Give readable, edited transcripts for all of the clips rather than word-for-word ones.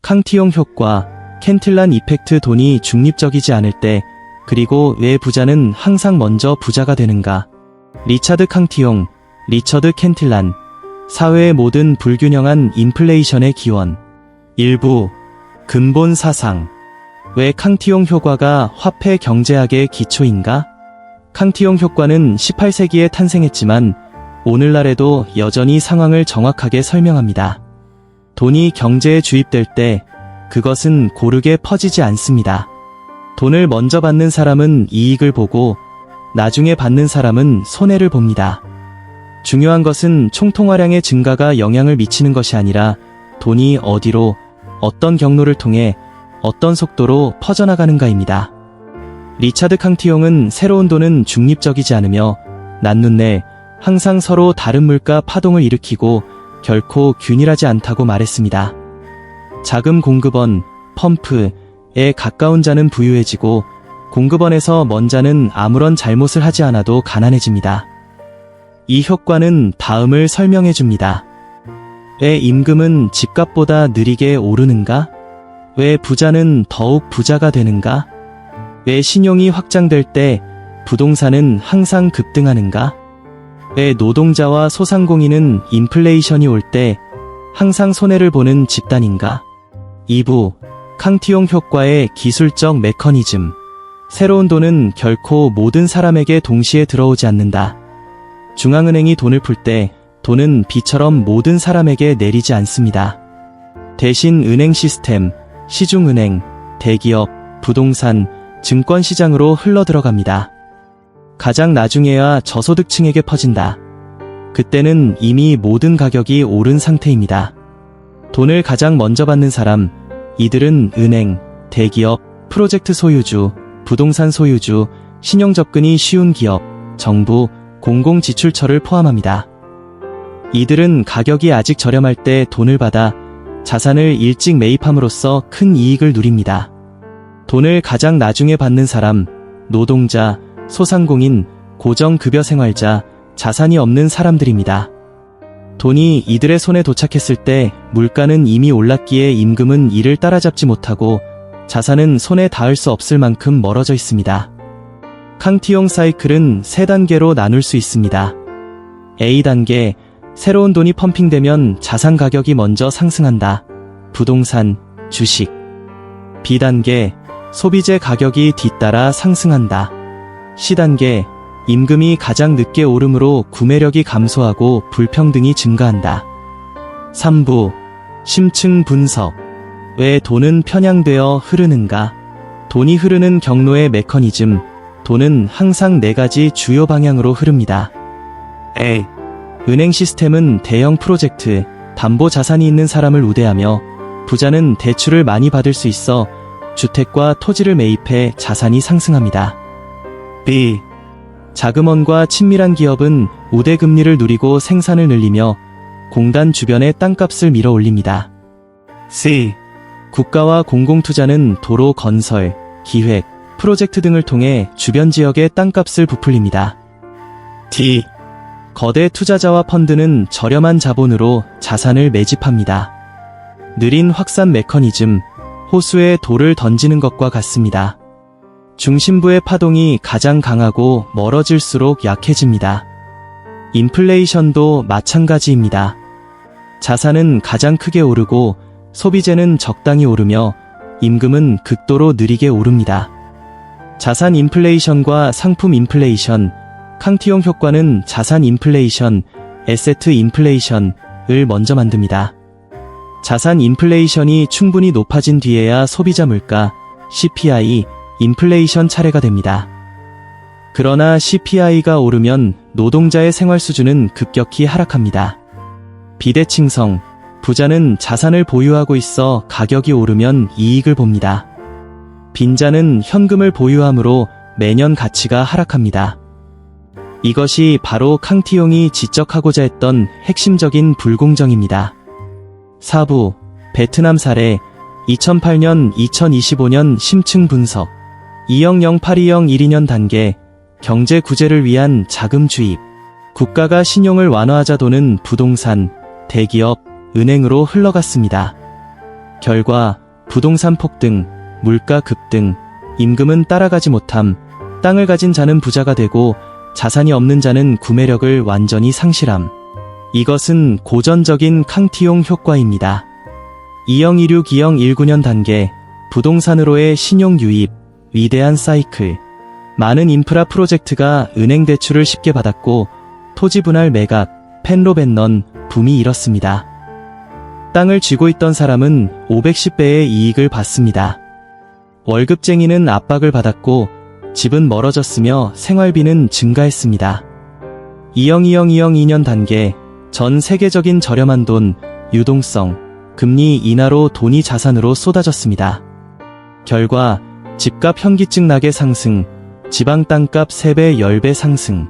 캉티용 효과, 캔틸란 이펙트. 돈이 중립적이지 않을 때, 그리고 왜 부자는 항상 먼저 부자가 되는가? 리차드 캉티용, 리처드 캔틸란. 사회의 모든 불균형한 인플레이션의 기원. 일부 근본 사상. 왜 캉티용 효과가 화폐 경제학의 기초인가? 캉티용 효과는 18세기에 탄생했지만 오늘날에도 여전히 상황을 정확하게 설명합니다. 돈이 경제에 주입될 때 그것은 고르게 퍼지지 않습니다. 돈을 먼저 받는 사람은 이익을 보고 나중에 받는 사람은 손해를 봅니다. 중요한 것은 총통화량의 증가가 영향을 미치는 것이 아니라 돈이 어디로, 어떤 경로를 통해 어떤 속도로 퍼져나가는가입니다. 리차드 캉티용은 새로운 돈은 중립적이지 않으며 난눈에 항상 서로 다른 물가 파동을 일으키고 결코 균일하지 않다고 말했습니다. 자금 공급원, 펌프에 가까운 자는 부유해지고 공급원에서 먼 자는 아무런 잘못을 하지 않아도 가난해집니다. 이 효과는 다음을 설명해 줍니다. 왜 임금은 집값보다 느리게 오르는가? 왜 부자는 더욱 부자가 되는가? 왜 신용이 확장될 때 부동산은 항상 급등하는가? 왜 노동자와 소상공인은 인플레이션이 올 때 항상 손해를 보는 집단인가? 2부 캉티용 효과의 기술적 메커니즘. 새로운 돈은 결코 모든 사람에게 동시에 들어오지 않는다. 중앙은행이 돈을 풀 때 돈은 비처럼 모든 사람에게 내리지 않습니다. 대신 은행 시스템, 시중은행, 대기업, 부동산, 증권시장으로 흘러들어갑니다. 가장 나중에야 저소득층에게 퍼진다. 그때는 이미 모든 가격이 오른 상태입니다. 돈을 가장 먼저 받는 사람, 이들은 은행, 대기업, 프로젝트 소유주, 부동산 소유주, 신용 접근이 쉬운 기업, 정부, 공공지출처를 포함합니다. 이들은 가격이 아직 저렴할 때 돈을 받아 자산을 일찍 매입함으로써 큰 이익을 누립니다. 돈을 가장 나중에 받는 사람, 노동자, 소상공인, 고정급여 생활자, 자산이 없는 사람들입니다. 돈이 이들의 손에 도착했을 때 물가는 이미 올랐기에 임금은 이를 따라잡지 못하고 자산은 손에 닿을 수 없을 만큼 멀어져 있습니다. 캉티용 사이클은 3단계로 나눌 수 있습니다. A단계, 새로운 돈이 펌핑되면 자산 가격이 먼저 상승한다. 부동산, 주식. B단계, 소비재 가격이 뒤따라 상승한다. C단계, 임금이 가장 늦게 오르므로 구매력이 감소하고 불평등이 증가한다. 3부, 심층 분석. 왜 돈은 편향되어 흐르는가? 돈이 흐르는 경로의 메커니즘. 돈은 항상 4가지 주요 방향으로 흐릅니다. A. 은행 시스템은 대형 프로젝트, 담보 자산이 있는 사람을 우대하며 부자는 대출을 많이 받을 수 있어 주택과 토지를 매입해 자산이 상승합니다. B. 자금원과 친밀한 기업은 우대금리를 누리고 생산을 늘리며 공단 주변의 땅값을 밀어 올립니다. C. 국가와 공공투자는 도로 건설, 기획, 프로젝트 등을 통해 주변 지역의 땅값을 부풀립니다. D. 거대 투자자와 펀드는 저렴한 자본으로 자산을 매집합니다. 느린 확산 메커니즘, 호수에 돌을 던지는 것과 같습니다. 중심부의 파동이 가장 강하고 멀어질수록 약해집니다. 인플레이션도 마찬가지입니다. 자산은 가장 크게 오르고 소비재는 적당히 오르며 임금은 극도로 느리게 오릅니다. 자산 인플레이션과 상품 인플레이션, 캉티용 효과는 자산 인플레이션, 에세트 인플레이션을 먼저 만듭니다. 자산 인플레이션이 충분히 높아진 뒤에야 소비자 물가, CPI, 인플레이션 차례가 됩니다. 그러나 CPI가 오르면 노동자의 생활 수준은 급격히 하락합니다. 비대칭성, 부자는 자산을 보유하고 있어 가격이 오르면 이익을 봅니다. 빈자는 현금을 보유하므로 매년 가치가 하락합니다. 이것이 바로 캉티용이 지적하고자 했던 핵심적인 불공정입니다. 4부, 베트남 사례, 2008년, 2025년 심층 분석, 2008-2012년 단계, 경제 구제를 위한 자금 주입, 국가가 신용을 완화하자 돈은 부동산, 대기업, 은행으로 흘러갔습니다. 결과 부동산 폭등, 물가 급등, 임금은 따라가지 못함, 땅을 가진 자는 부자가 되고 자산이 없는 자는 구매력을 완전히 상실함. 이것은 고전적인 캉티용 효과입니다. 2016-2019년 단계, 부동산으로의 신용 유입, 위대한 사이클. 많은 인프라 프로젝트가 은행 대출을 쉽게 받았고 토지 분할 매각, 펜로벤넌, 붐이 일었습니다. 땅을 쥐고 있던 사람은 510배의 이익을 받습니다. 월급쟁이는 압박을 받았고 집은 멀어졌으며 생활비는 증가했습니다. 2020-2022년 단계, 전 세계적인 저렴한 돈, 유동성, 금리 인하로 돈이 자산으로 쏟아졌습니다. 결과 집값 현기증 나게 상승, 지방 땅값 3배, 10배 상승,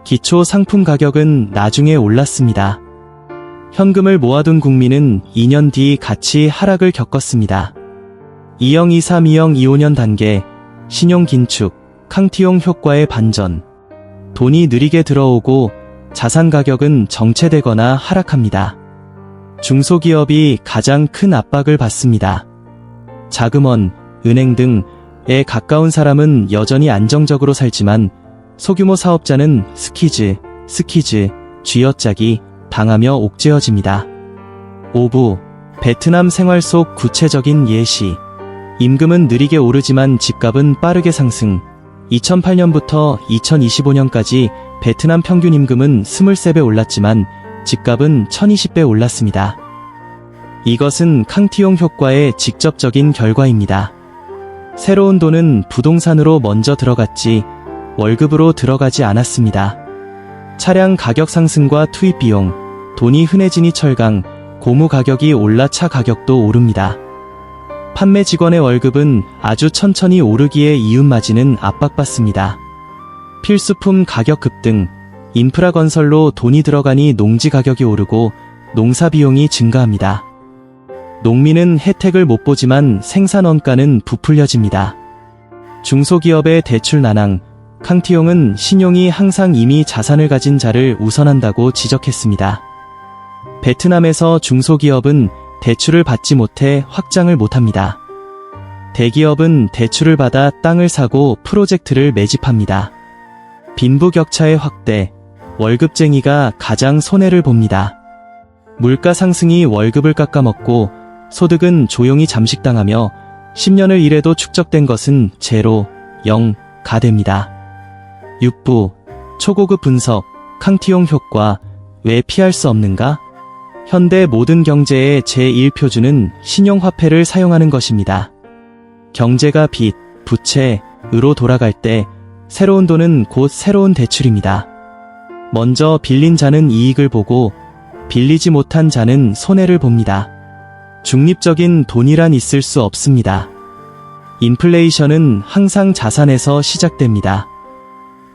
기초 상품 가격은 나중에 올랐습니다. 현금을 모아둔 국민은 2년 뒤 같이 하락을 겪었습니다. 2023-2025년 단계, 신용 긴축, 캉티용 효과의 반전. 돈이 느리게 들어오고 자산 가격은 정체되거나 하락합니다. 중소기업이 가장 큰 압박을 받습니다. 자금원, 은행 등에 가까운 사람은 여전히 안정적으로 살지만 소규모 사업자는 스퀴즈, 쥐어짜기 당하며 옥죄어집니다. 5부, 베트남 생활 속 구체적인 예시. 임금은 느리게 오르지만 집값은 빠르게 상승. 2008년부터 2025년까지 베트남 평균 임금은 23배 올랐지만 집값은 1020배 올랐습니다. 이것은 캉티용 효과의 직접적인 결과입니다. 새로운 돈은 부동산으로 먼저 들어갔지 월급으로 들어가지 않았습니다. 차량 가격 상승과 투입 비용, 돈이 흔해지니 철강, 고무 가격이 올라 차 가격도 오릅니다. 판매 직원의 월급은 아주 천천히 오르기에 이웃마진은 압박받습니다. 필수품 가격 급등, 인프라 건설로 돈이 들어가니 농지 가격이 오르고 농사 비용이 증가합니다. 농민은 혜택을 못 보지만 생산 원가는 부풀려집니다. 중소기업의 대출 난항, 캉티용은 신용이 항상 이미 자산을 가진 자를 우선한다고 지적했습니다. 베트남에서 중소기업은 대출을 받지 못해 확장을 못합니다. 대기업은 대출을 받아 땅을 사고 프로젝트를 매집합니다. 빈부격차의 확대, 월급쟁이가 가장 손해를 봅니다. 물가 상승이 월급을 깎아먹고 소득은 조용히 잠식당하며 10년을 일해도 축적된 것은 제로, 0가 됩니다. 6부, 초고급 분석, 캉티용 효과, 왜 피할 수 없는가? 현대 모든 경제의 제1표준은 신용화폐를 사용하는 것입니다. 경제가 빚, 부채,으로 돌아갈 때 새로운 돈은 곧 새로운 대출입니다. 먼저 빌린 자는 이익을 보고 빌리지 못한 자는 손해를 봅니다. 중립적인 돈이란 있을 수 없습니다. 인플레이션은 항상 자산에서 시작됩니다.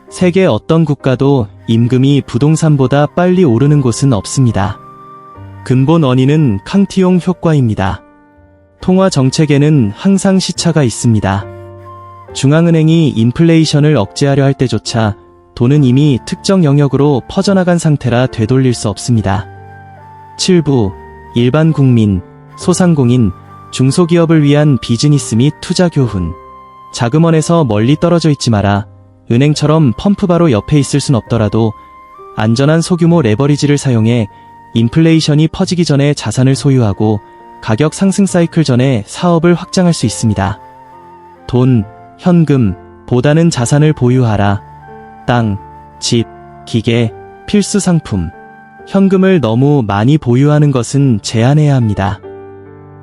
세계 어떤 국가도 임금이 부동산보다 빨리 오르는 곳은 없습니다. 근본 원인은 캉티용 효과입니다. 통화 정책에는 항상 시차가 있습니다. 중앙은행이 인플레이션을 억제하려 할 때조차 돈은 이미 특정 영역으로 퍼져나간 상태라 되돌릴 수 없습니다. 7부, 일반 국민, 소상공인, 중소기업을 위한 비즈니스 및 투자 교훈. 자금원에서 멀리 떨어져 있지 마라. 은행처럼 펌프바로 옆에 있을 순 없더라도 안전한 소규모 레버리지를 사용해 인플레이션이 퍼지기 전에 자산을 소유하고 가격 상승 사이클 전에 사업을 확장할 수 있습니다. 돈, 현금, 보다는 자산을 보유하라. 땅, 집, 기계, 필수 상품. 현금을 너무 많이 보유하는 것은 제한해야 합니다.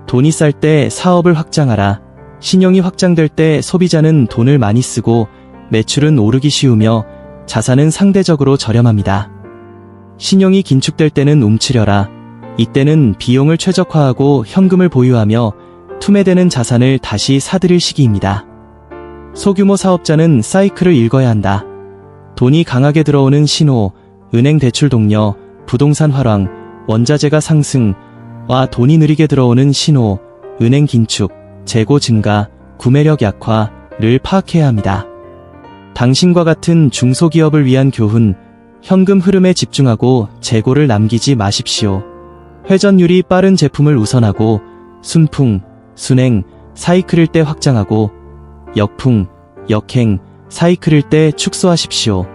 돈이 쌀 때 사업을 확장하라. 신용이 확장될 때 소비자는 돈을 많이 쓰고 매출은 오르기 쉬우며 자산은 상대적으로 저렴합니다. 신용이 긴축될 때는 움츠려라. 이때는 비용을 최적화하고 현금을 보유하며 투매되는 자산을 다시 사들일 시기입니다. 소규모 사업자는 사이클을 읽어야 한다. 돈이 강하게 들어오는 신호, 은행 대출 동력, 부동산 활황, 원자재가 상승와 돈이 느리게 들어오는 신호, 은행 긴축, 재고 증가, 구매력 약화를 파악해야 합니다. 당신과 같은 중소기업을 위한 교훈, 현금 흐름에 집중하고 재고를 남기지 마십시오. 회전율이 빠른 제품을 우선하고 순풍, 순행, 사이클일 때 확장하고 역풍, 역행, 사이클일 때 축소하십시오.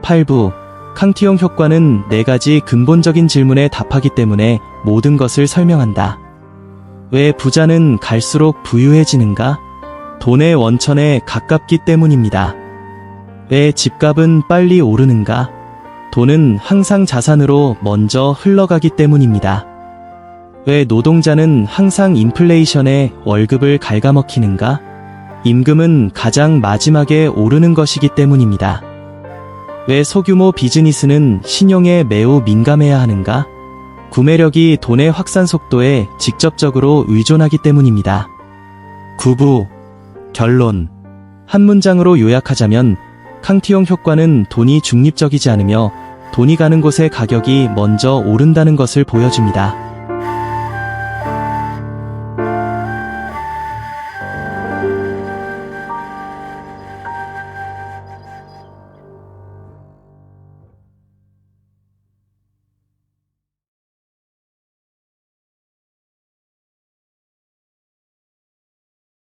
8부 캉티용 효과는 4가지 근본적인 질문에 답하기 때문에 모든 것을 설명한다. 왜 부자는 갈수록 부유해지는가? 돈의 원천에 가깝기 때문입니다. 왜 집값은 빨리 오르는가? 돈은 항상 자산으로 먼저 흘러가기 때문입니다. 왜 노동자는 항상 인플레이션에 월급을 갉아먹히는가? 임금은 가장 마지막에 오르는 것이기 때문입니다. 왜 소규모 비즈니스는 신용에 매우 민감해야 하는가? 구매력이 돈의 확산 속도에 직접적으로 의존하기 때문입니다. 9부 결론 한 문장으로 요약하자면 캉티용 효과는 돈이 중립적이지 않으며 돈이 가는 곳의 가격이 먼저 오른다는 것을 보여줍니다.